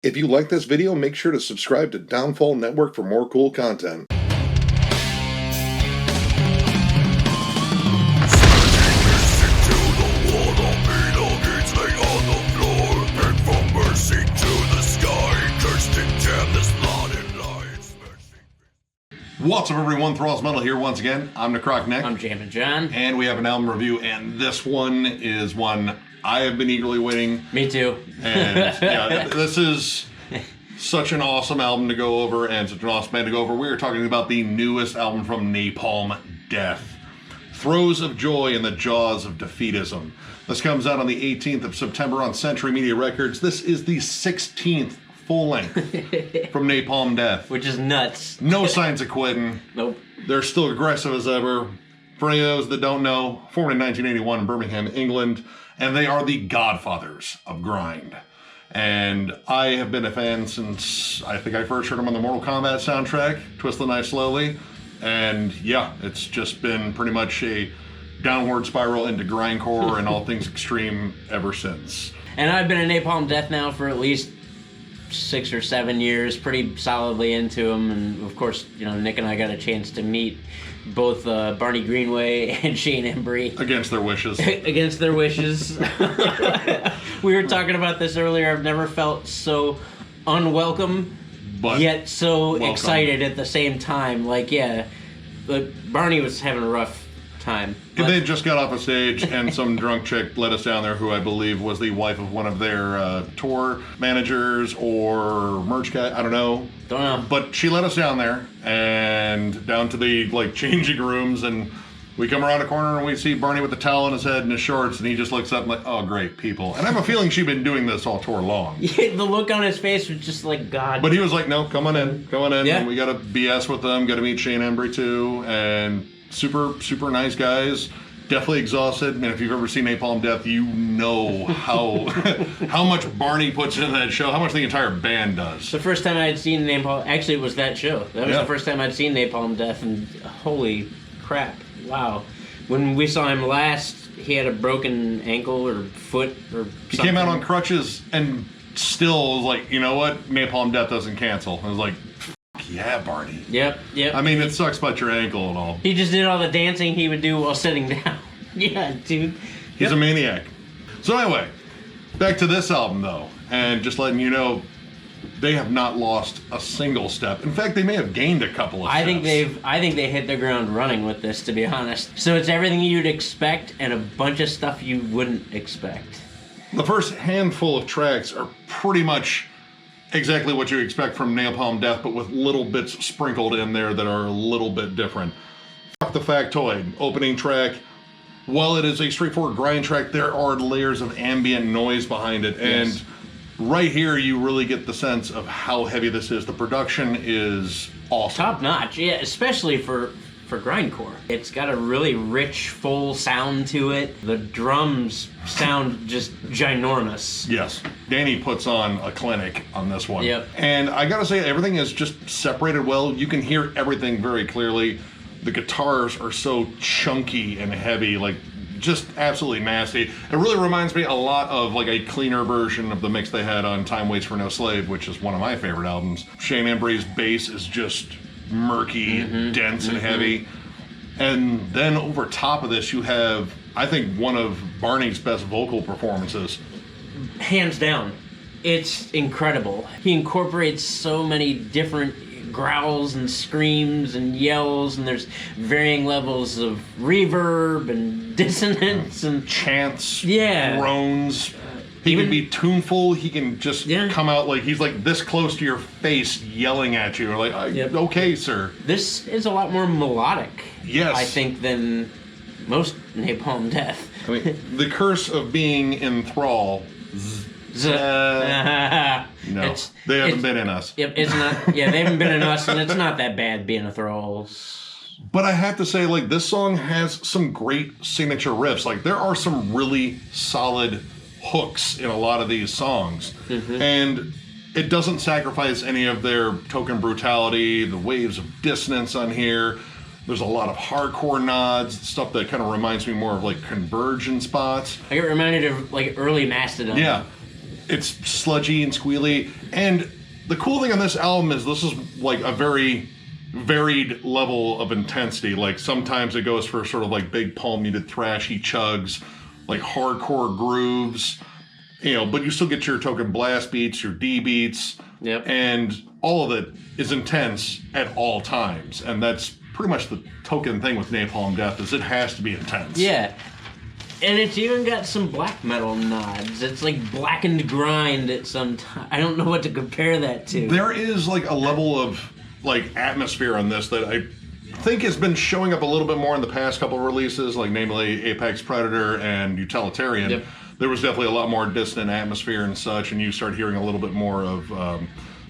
If you like this video, make sure to subscribe to Downfall Network for more cool content. What's up, everyone? Thralls Metal here once again. I'm Necrotic Nick. I'm Jammin John. And we have an album review, and this one is one I have been eagerly waiting. Me too. And yeah, this is such an awesome album to go over and such an awesome band to go over. We are talking about the newest album from Napalm Death, Throes of Joy in the Jaws of Defeatism. This comes out on the 18th of September on Century Media Records. This is the 16th full length from Napalm Death. Which is nuts. No signs of quitting. Nope. They're still aggressive as ever. For any of those that don't know, formed in 1981 in Birmingham, England, and they are the godfathers of grind. And I have been a fan since I think I first heard them on the Mortal Kombat soundtrack, Twist the Knife Slowly. And yeah, it's just been pretty much a downward spiral into grindcore and all things extreme ever since. And I've been a Napalm Death now for at least 6 or 7 years, pretty solidly into them. And of course, you know, Nick and I got a chance to meet both Barney Greenway and Shane Embry. Against their wishes. Against their wishes. We were talking about this earlier. I've never felt so unwelcome, but yet so welcome. Excited at the same time. Like, yeah, Barney was having a rough time. They just got off a stage and some drunk chick led us down there who I believe was the wife of one of their tour managers or merch guy. I don't know. Don't know. But she led us down there and down to the changing rooms, and we come around a corner and we see Barney with the towel on his head and his shorts, and he just looks up and like, oh, great people. And I have a feeling she'd been doing this all tour long. Yeah, the look on his face was just like, God. But he was like, no, come on in. Yeah. And we got to BS with them, got to meet Shane Embry too, and super nice guys. Definitely exhausted. And if you've ever seen Napalm Death, you know how how much Barney puts into that show, how much the entire band does. The first time I had seen Napalm, actually it was that show. That was the first time I'd seen Napalm Death, and holy crap, wow. When we saw him last, he had a broken ankle or foot or something. He came out on crutches and still was like, you know what, Napalm Death doesn't cancel. I was like, yeah, Barney. Yep. I mean, it sucks about your ankle and all. He just did all the dancing he would do while sitting down. Yeah, dude. He's a maniac. So anyway, back to this album though, and just letting you know, they have not lost a single step. In fact, they may have gained a couple of steps. I think they hit the ground running with this, to be honest. So it's everything you'd expect and a bunch of stuff you wouldn't expect. The first handful of tracks are pretty much exactly what you expect from Napalm Death, but with little bits sprinkled in there that are a little bit different. Fuck the Factoid, opening track. While it is a straightforward grind track, there are layers of ambient noise behind it. Yes. And right here, you really get the sense of how heavy this is. The production is awesome. Top notch, yeah, especially for grindcore. It's got a really rich, full sound to it. The drums sound just ginormous. Yes. Danny puts on a clinic on this one. Yep. And I gotta say, everything is just separated well. You can hear everything very clearly. The guitars are so chunky and heavy, like just absolutely nasty. It really reminds me a lot of like a cleaner version of the mix they had on Time Waits for No Slave, which is one of my favorite albums. Shane Embry's bass is just murky, dense, and heavy. And then over top of this, you have, I think, one of Barney's best vocal performances. Hands down. It's incredible. He incorporates so many different growls and screams and yells, and there's varying levels of reverb and dissonance and chants, groans. He can be tuneful. He can just come out like he's like this close to your face, yelling at you. Like, okay, sir. This is a lot more melodic, I think, than most Napalm Death. I mean, the curse of being in Thrall. No, they haven't been in us. Yep, it's not. Yeah, they haven't been in us, and it's not that bad being a Thralls. But I have to say, like, this song has some great signature riffs. Like, there are some really solid hooks in a lot of these songs, and it doesn't sacrifice any of their token brutality. The waves of dissonance on here. There's a lot of hardcore nods, stuff that kind of reminds me more of like Convergent spots. I get reminded of like early Mastodon. Yeah. It's sludgy and squealy. And the cool thing on this album is this is like a very varied level of intensity. Like sometimes it goes for sort of like big palm muted thrashy chugs, like hardcore grooves, but you still get your token blast beats, your D beats, and all of it is intense at all times. And that's pretty much the token thing with Napalm Death is it has to be intense. Yeah. And it's even got some black metal nods. It's like blackened grind at some time. I don't know what to compare that to. There is like a level of like atmosphere on this that I think has been showing up a little bit more in the past couple of releases, like namely Apex Predator and Utilitarian. Yep. There was definitely a lot more dissonant atmosphere and such, and you start hearing a little bit more of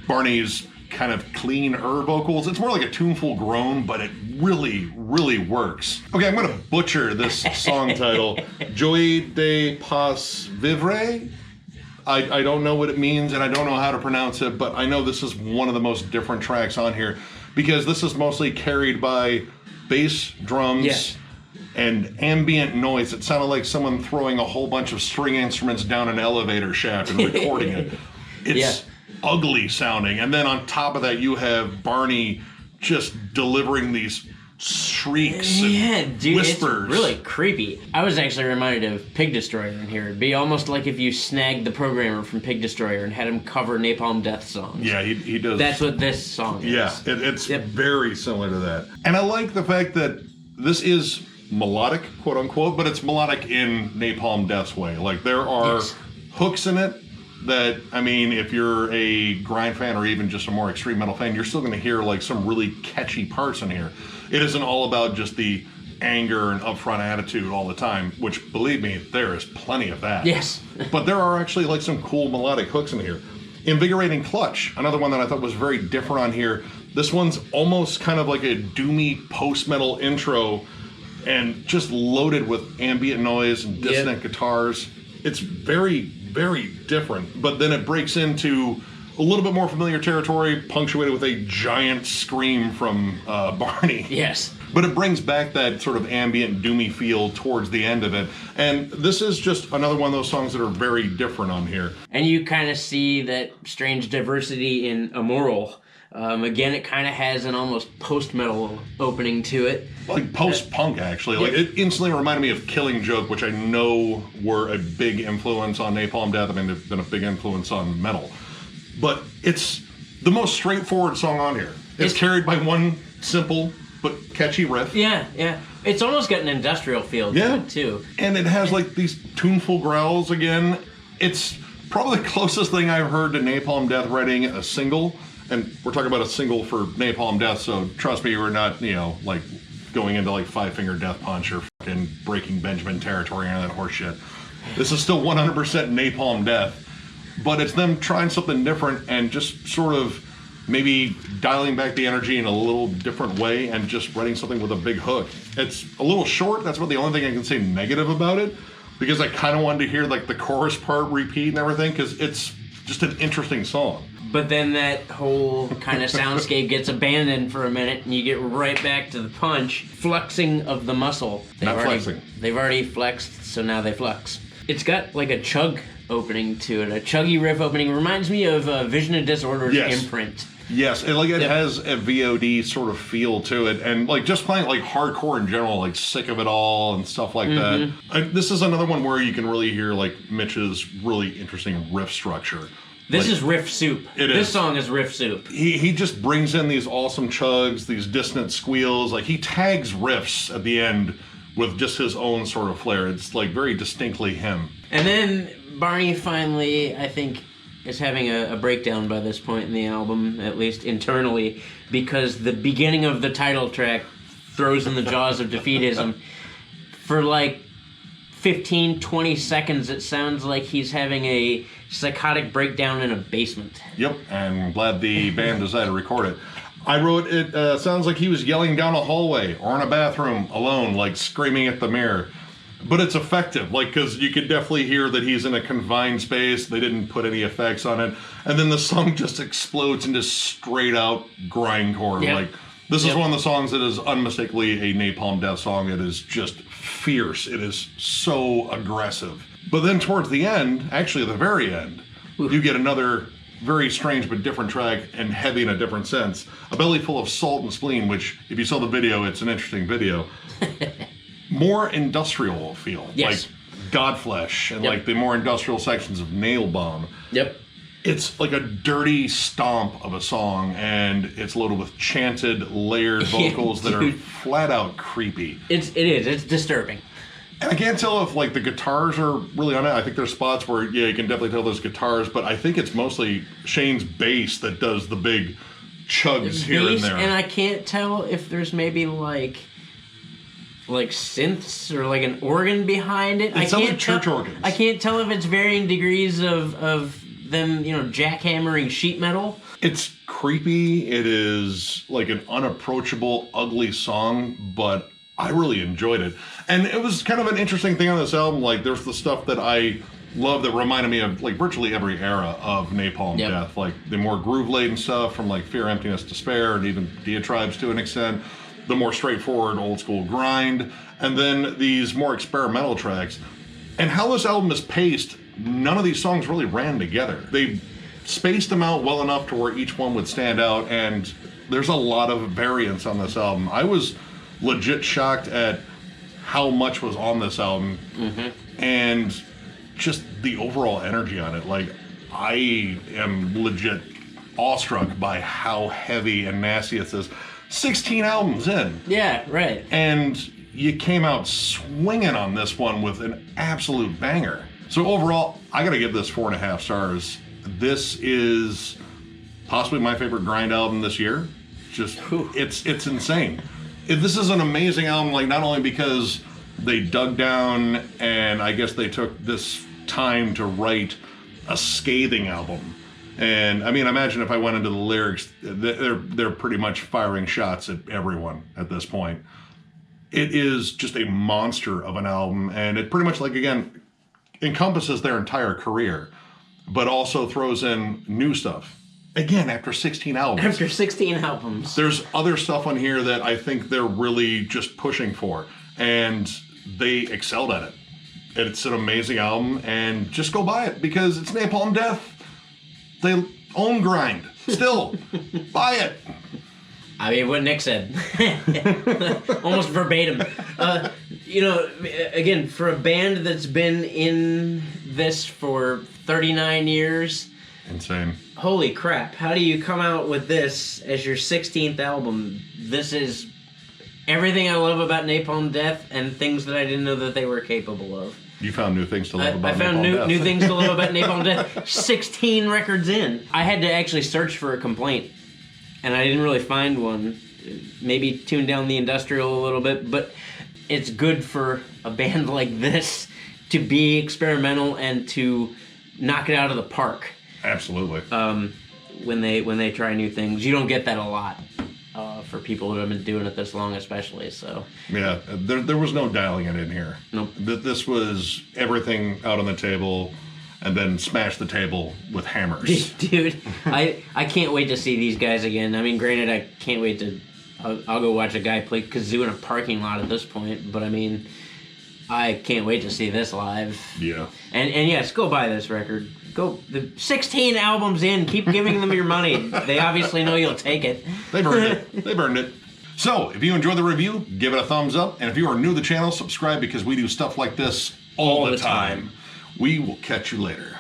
Barney's kind of cleaner vocals. It's more like a tuneful groan, but it really, really works. Okay, I'm going to butcher this song title. Joy de Pas Vivre? I don't know what it means, and I don't know how to pronounce it, but I know this is one of the most different tracks on here, because this is mostly carried by bass, drums, and ambient noise. It sounded like someone throwing a whole bunch of string instruments down an elevator shaft and recording it. It's ugly sounding, and then on top of that you have Barney just delivering these shrieks and whispers. It's really creepy. I was actually reminded of Pig Destroyer in here. It'd be almost like if you snagged the programmer from Pig Destroyer and had him cover Napalm Death songs. Yeah, he does. That's what this song is. Yeah, it's very similar to that. And I like the fact that this is melodic, quote unquote, but it's melodic in Napalm Death's way. Like there are hooks in it that, I mean, if you're a grind fan or even just a more extreme metal fan, you're still going to hear like some really catchy parts in here. It isn't all about just the anger and upfront attitude all the time, which, believe me, there is plenty of that. Yes. But there are actually like some cool melodic hooks in here. Invigorating Clutch, another one that I thought was very different on here. This one's almost kind of like a doomy post-metal intro and just loaded with ambient noise and dissonant guitars. It's very, very different. But then it breaks into a little bit more familiar territory, punctuated with a giant scream from Barney. Yes. But it brings back that sort of ambient, doomy feel towards the end of it. And this is just another one of those songs that are very different on here. And you kind of see that strange diversity in Immoral. Again, it kind of has an almost post-metal opening to it. Like post-punk, actually. Like it instantly reminded me of Killing Joke, which I know were a big influence on Napalm Death. I mean, they've been a big influence on metal. But it's the most straightforward song on here. It's carried by one simple but catchy riff. Yeah. It's almost got an industrial feel to it, too. And it has like these tuneful growls again. It's probably the closest thing I've heard to Napalm Death writing a single. And we're talking about a single for Napalm Death, so trust me, we're not, like going into like Five Finger Death Punch or fucking Breaking Benjamin territory or that horse shit. This is still 100% Napalm Death, but it's them trying something different and just sort of maybe dialing back the energy in a little different way and just writing something with a big hook. It's a little short. That's about the only thing I can say negative about it, because I kind of wanted to hear like the chorus part repeat and everything, because it's just an interesting song. But then that whole kind of soundscape gets abandoned for a minute, and you get right back to the punch. Flexing of the muscle. Flexing. They've already flexed, so now they flex. It's got like a chug opening to it, a chuggy riff opening. Reminds me of Vision of Disorder's imprint. Yes, it has a VOD sort of feel to it, and like just playing like hardcore in general, like Sick of It All and stuff like that. This is another one where you can really hear like Mitch's really interesting riff structure. This is riff soup. This song is riff soup. He just brings in these awesome chugs, these dissonant squeals. Like he tags riffs at the end with just his own sort of flair. It's like very distinctly him. And then Barney finally, I think, is having a breakdown by this point in the album, at least internally, because the beginning of the title track, Throws in the Jaws of Defeatism, for like 15, 20 seconds, it sounds like he's having a psychotic breakdown in a basement. Yep, and I'm glad the band decided to record it. I wrote, it sounds like he was yelling down a hallway or in a bathroom alone, like screaming at the mirror. But it's effective, like, because you could definitely hear that he's in a confined space. They didn't put any effects on it. And then the song just explodes into straight out grindcore. Yep. Like, this is one of the songs that is unmistakably a Napalm Death song. It is just fierce. It is so aggressive. But then towards the end, actually the very end, you get another very strange but different track, and heavy in a different sense. A Belly Full of Salt and Spleen, which, if you saw the video, it's an interesting video. More industrial feel. Yes. Like Godflesh, and Yep. like the more industrial sections of Nailbomb. Yep. It's like a dirty stomp of a song, and it's loaded with chanted, layered vocals that are flat out creepy. It is. It's disturbing. And I can't tell if like the guitars are really on it. I think there's spots where, yeah, you can definitely tell there's guitars, but I think it's mostly Shane's bass that does the big chugs here and there. And I can't tell if there's maybe like synths or like an organ behind it. It sounds like church organs. I can't tell if it's varying degrees of them, jackhammering sheet metal. It's creepy. It is like an unapproachable, ugly song, but I really enjoyed it. And it was kind of an interesting thing on this album. Like, there's the stuff that I love that reminded me of like virtually every era of Napalm Death. Like the more groove-laden stuff from like Fear, Emptiness, Despair, and even Diatribes to an extent. The more straightforward, old-school grind. And then these more experimental tracks. And how this album is paced, none of these songs really ran together. They spaced them out well enough to where each one would stand out, and there's a lot of variance on this album. I was legit shocked at how much was on this album, and just the overall energy on it. Like, I am legit awestruck by how heavy and nasty it is. 16 albums in. Yeah, right. And you came out swinging on this one with an absolute banger. So overall, I gotta give this 4.5 stars. This is possibly my favorite grind album this year. Just, it's insane. This is an amazing album, like not only because they dug down and I guess they took this time to write a scathing album. And I mean, imagine if I went into the lyrics, they're pretty much firing shots at everyone at this point. It is just a monster of an album, and it pretty much, like, again, encompasses their entire career, but also throws in new stuff. Again, after 16 albums. After 16 albums. There's other stuff on here that I think they're really just pushing for, and they excelled at it. It's an amazing album, and just go buy it because it's Napalm Death. They own grind. Still, buy it. I mean, what Nick said. Almost verbatim. Again, for a band that's been in this for 39 years. Insane. Holy crap. How do you come out with this as your 16th album? This is everything I love about Napalm Death and things that I didn't know that they were capable of. You found new things to love about Napalm Death. I found new things to love about Napalm Death. 16 records in. I had to actually search for a complaint, and I didn't really find one. Maybe tune down the industrial a little bit, but it's good for a band like this to be experimental and to knock it out of the park. Absolutely. When they try new things, you don't get that a lot. For people who have been doing it this long, especially. So yeah, there was no dialing it in here. Nope. This was everything out on the table, and then smash the table with hammers. Dude, I can't wait to see these guys again. I mean, granted, I can't wait to. I'll go watch a guy play kazoo in a parking lot at this point. But I mean, I can't wait to see this live. Yeah. And yes, go buy this record. Go the 16 albums in. Keep giving them your money. They obviously know you'll take it. They burned it. So, if you enjoyed the review, give it a thumbs up. And if you are new to the channel, subscribe because we do stuff like this all the time. We will catch you later.